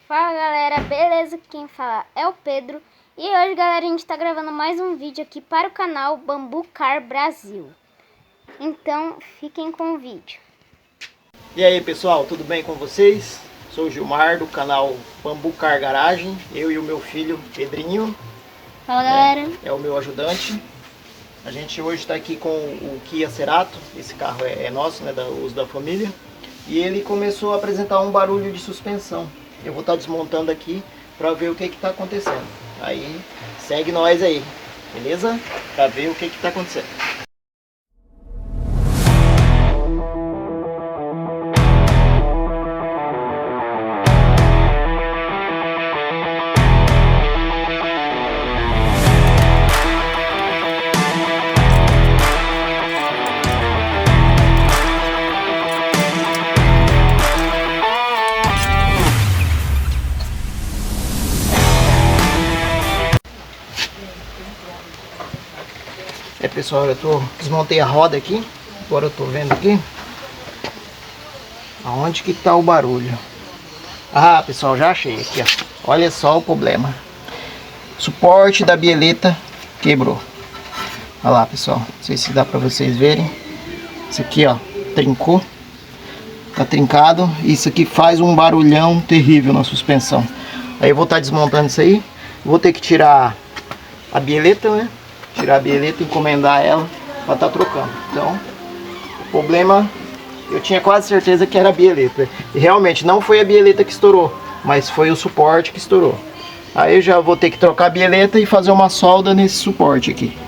Fala galera, beleza? Quem fala é o Pedro. E hoje galera, a gente tá gravando mais um vídeo aqui para o canal Bambu Car Brasil. Então fiquem com o vídeo. E aí pessoal, tudo bem com vocês? Sou o Gilmar do canal Bambu Car Garagem. Eu e o meu filho Pedrinho. Fala galera. É o meu ajudante. A gente hoje está aqui com o Kia Cerato. Esse carro é nosso, né, uso da família. E ele começou a apresentar um barulho de suspensão. Eu vou estar desmontando aqui para ver o que está acontecendo. Aí segue nós aí, beleza? Para ver o que está acontecendo. Pessoal, eu desmontei a roda aqui. Agora eu tô vendo aqui aonde que tá o barulho. Ah, pessoal, já achei aqui, ó. Olha só o problema. Suporte da bieleta quebrou. Olha lá, pessoal. Não sei se dá pra vocês verem. Isso aqui, ó, trincou. Tá trincado. Isso aqui faz um barulhão terrível na suspensão. Aí eu vou estar desmontando isso aí. Vou ter que tirar a bieleta, né? Tirar a bieleta, encomendar ela para estar trocando. Então, o problema, eu tinha quase certeza que era a bieleta. E realmente não foi a bieleta que estourou, mas foi o suporte que estourou. Aí eu já vou ter que trocar a bieleta e fazer uma solda nesse suporte aqui.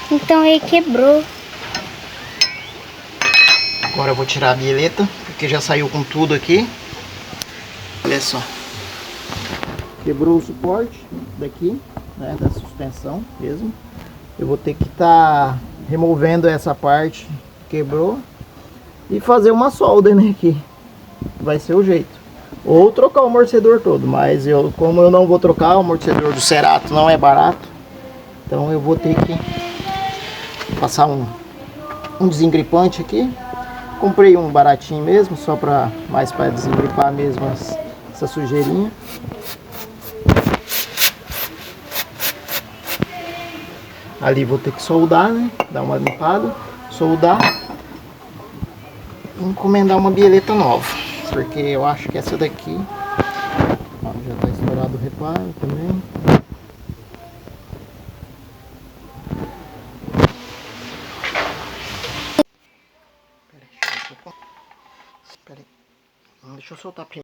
Então aí quebrou. Agora eu vou tirar a bieleta, porque já saiu com tudo aqui. Olha só. Quebrou o suporte daqui, né, da suspensão mesmo. Eu vou ter que estar removendo essa parte que quebrou e fazer uma solda, né, aqui. Vai ser o jeito. Ou trocar o amortecedor todo, mas como eu não vou trocar, o amortecedor do Cerato não é barato. Então eu vou ter que passar um desengripante aqui. Comprei um baratinho mesmo, só mais para desengripar mesmo essa sujeirinha. Ali vou ter que soldar, né? Dar uma limpada, soldar e encomendar uma bieleta nova. Porque eu acho que essa daqui, ó, já está estourado o reparo também. Espera aí. Deixa eu soltar primeiro.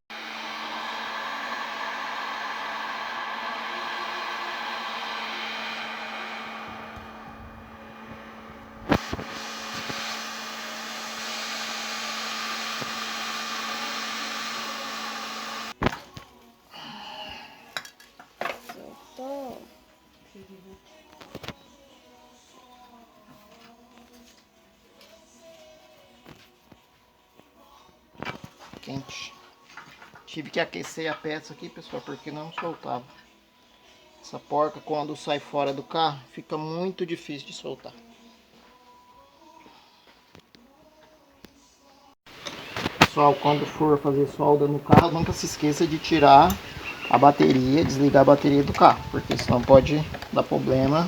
Quente. Tive que aquecer a peça aqui, pessoal, porque não soltava. Essa porca, quando sai fora do carro, fica muito difícil de soltar. Pessoal, quando for fazer solda no carro, nunca se esqueça de tirar a bateria, desligar a bateria do carro, porque senão pode dar problema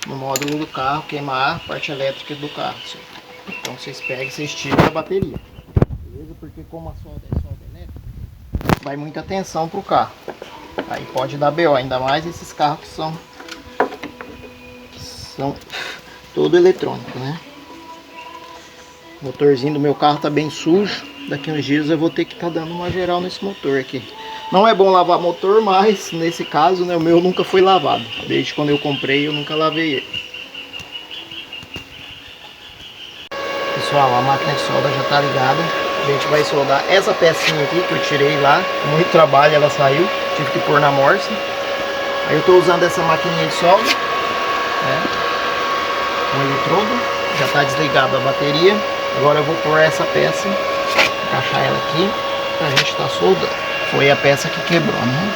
no módulo do carro, queimar a parte elétrica do carro. Então vocês pegam, vocês tiram a bateria. Beleza? Porque como a solda é solda elétrica, vai muita tensão pro carro. Aí pode dar BO, ainda mais esses carros que são todo eletrônico, né? O motorzinho do meu carro tá bem sujo. Daqui uns dias eu vou ter que estar dando uma geral nesse motor aqui. Não é bom lavar motor, mas nesse caso, né, o meu nunca foi lavado. Desde quando eu comprei eu nunca lavei ele. Pessoal, a máquina de solda já tá ligada. A gente vai soldar essa pecinha aqui que eu tirei lá. Com muito trabalho ela saiu. Tive que pôr na morsa. Aí eu tô usando essa maquininha de solda, né, com eletrodo. Já tá desligada a bateria. Agora eu vou pôr essa peça, encaixar ela aqui, pra gente estar soldando. Foi a peça que quebrou, né?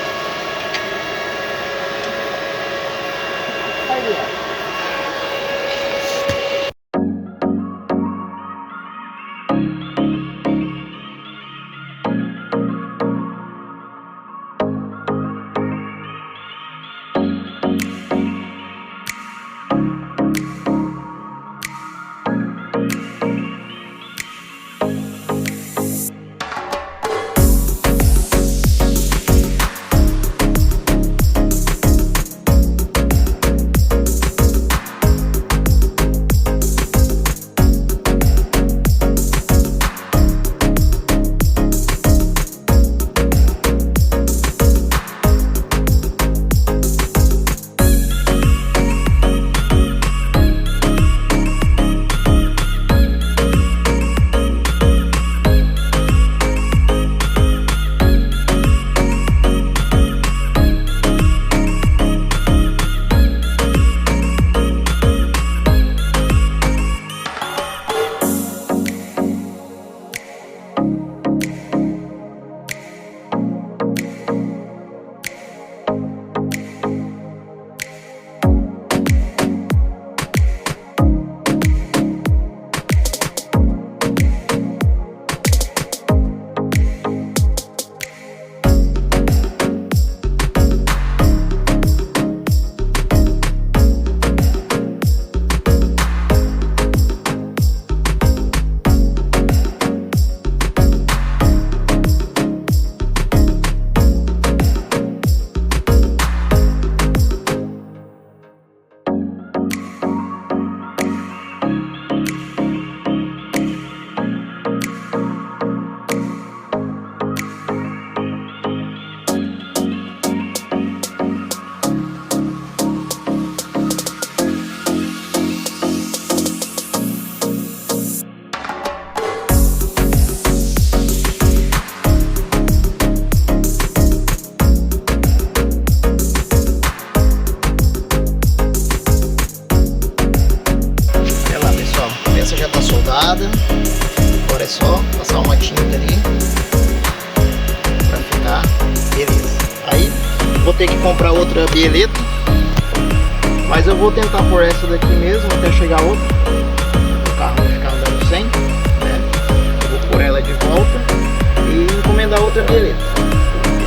só passar uma tinta ali pra ficar beleza. Aí vou ter que comprar outra bieleta, mas eu vou tentar por essa daqui mesmo até chegar outra. O carro vai ficar andando sem, né? Eu vou pôr ela de volta e encomendar outra bieleta.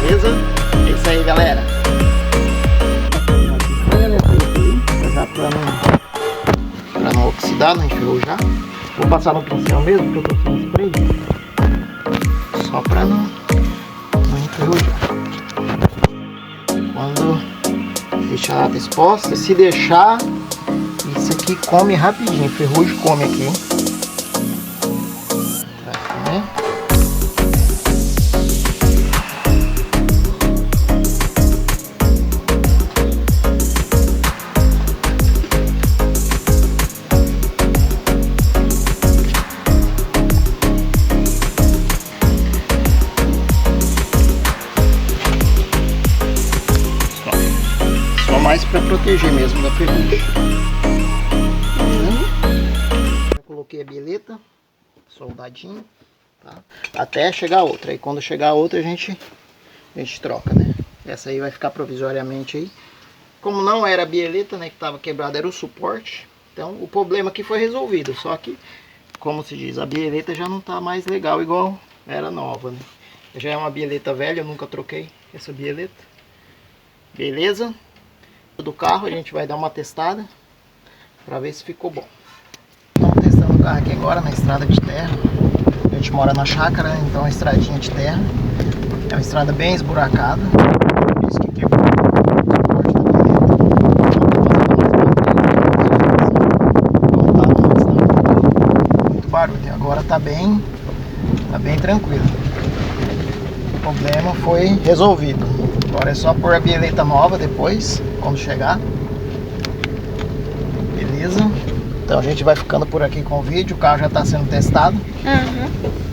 Beleza? É isso aí, galera. Já pra não oxidar, não enferrujar. Vou passar no pincel mesmo, porque eu tô sem spray. Só pra não enferrujar. Quando deixar a lata exposta, se deixar, isso aqui come rapidinho. Ferrugem come aqui, hein? Vai comer. Mais para proteger mesmo da ferrugem. Já coloquei a bieleta, soldadinho, tá? Até chegar a outra. Aí quando chegar a outra a gente troca, né? Essa aí vai ficar provisoriamente aí. Como não era a bieleta, né, que estava quebrada, era o suporte. Então o problema aqui foi resolvido. Só que, como se diz, a bieleta já não tá mais legal igual era nova, né? Já é uma bieleta velha, eu nunca troquei essa bieleta. Beleza? Do carro a gente vai dar uma testada para ver se ficou bom. Estamos testando o carro aqui agora na estrada de terra. A gente mora na chácara, então é uma estradinha de terra. É uma estrada bem esburacada. Isso que quebrou o suporte da bieleta. Muito barulho. Agora tá bem tranquilo. O problema foi resolvido. Agora é só pôr a bieleta nova depois, quando chegar. Beleza? Então a gente vai ficando por aqui com o vídeo. O carro já está sendo testado.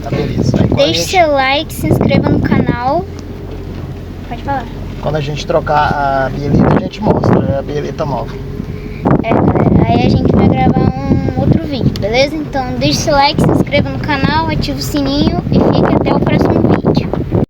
Tá beleza. Aí, deixe seu like, se inscreva no canal. Pode falar. Quando a gente trocar a bieleta, a gente mostra a bieleta nova. Galera, aí a gente vai gravar um outro vídeo, beleza? Então deixe seu like, se inscreva no canal, ative o sininho e fique até o próximo